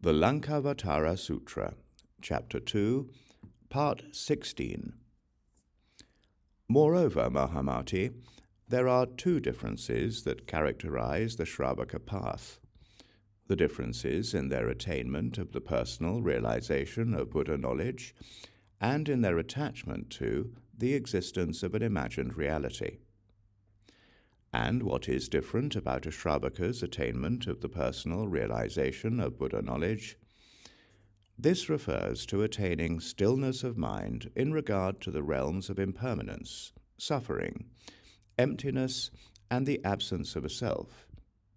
The Laṅkāvatāra Sūtra, Chapter 2, Part 16. Moreover, Mahāmati, there are two differences that characterize the Shravaka path. The differences in their attainment of the personal realization of Buddha knowledge and in their attachment to the existence of an imagined reality. And what is different about a Shravaka's attainment of the personal realization of Buddha knowledge? This refers to attaining stillness of mind in regard to the realms of impermanence, suffering, emptiness, and the absence of a self,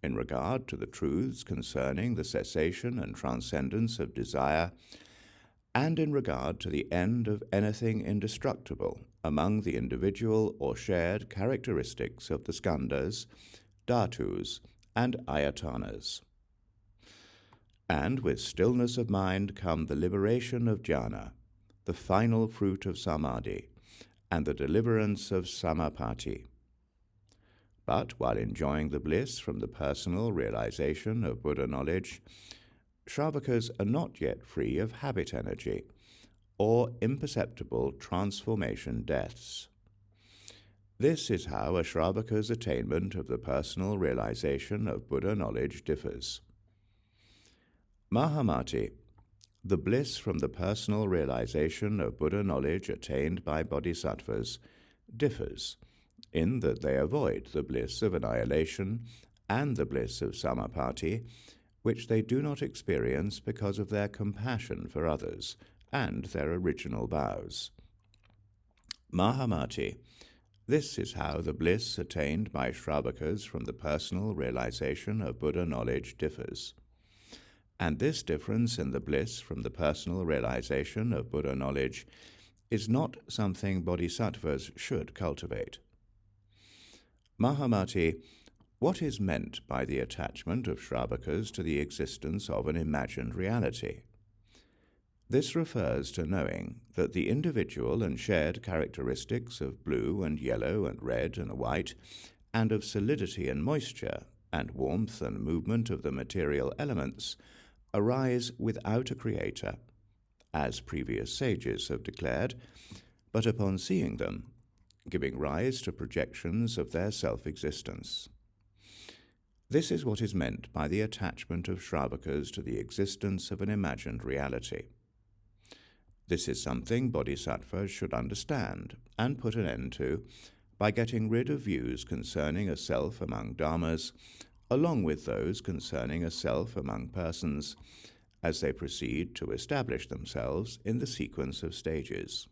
in regard to the truths concerning the cessation and transcendence of desire, and in regard to the end of anything indestructible among the individual or shared characteristics of the skandhas, dhatus, and ayatanas. And with stillness of mind come the liberation of jhana, the final fruit of samadhi, and the deliverance of samapatti. But while enjoying the bliss from the personal realization of Buddha knowledge, Shravakas are not yet free of habit energy, or imperceptible transformation deaths. This is how a Shravaka's attainment of the personal realization of Buddha knowledge differs. Mahāmati, the bliss from the personal realization of Buddha knowledge attained by bodhisattvas, differs in that they avoid the bliss of annihilation and the bliss of samapatti, which they do not experience because of their compassion for others and their original vows. Mahāmati, this is how the bliss attained by Shravakas from the personal realization of Buddha knowledge differs. And this difference in the bliss from the personal realization of Buddha knowledge is not something bodhisattvas should cultivate. Mahāmati, what is meant by the attachment of Shravakas to the existence of an imagined reality? This refers to knowing that the individual and shared characteristics of blue and yellow and red and white, and of solidity and moisture, and warmth and movement of the material elements, arise without a creator, as previous sages have declared, but upon seeing them, giving rise to projections of their self-existence. This is what is meant by the attachment of Shravakas to the existence of an imagined reality. This is something bodhisattvas should understand and put an end to by getting rid of views concerning a self among dharmas, along with those concerning a self among persons, as they proceed to establish themselves in the sequence of stages.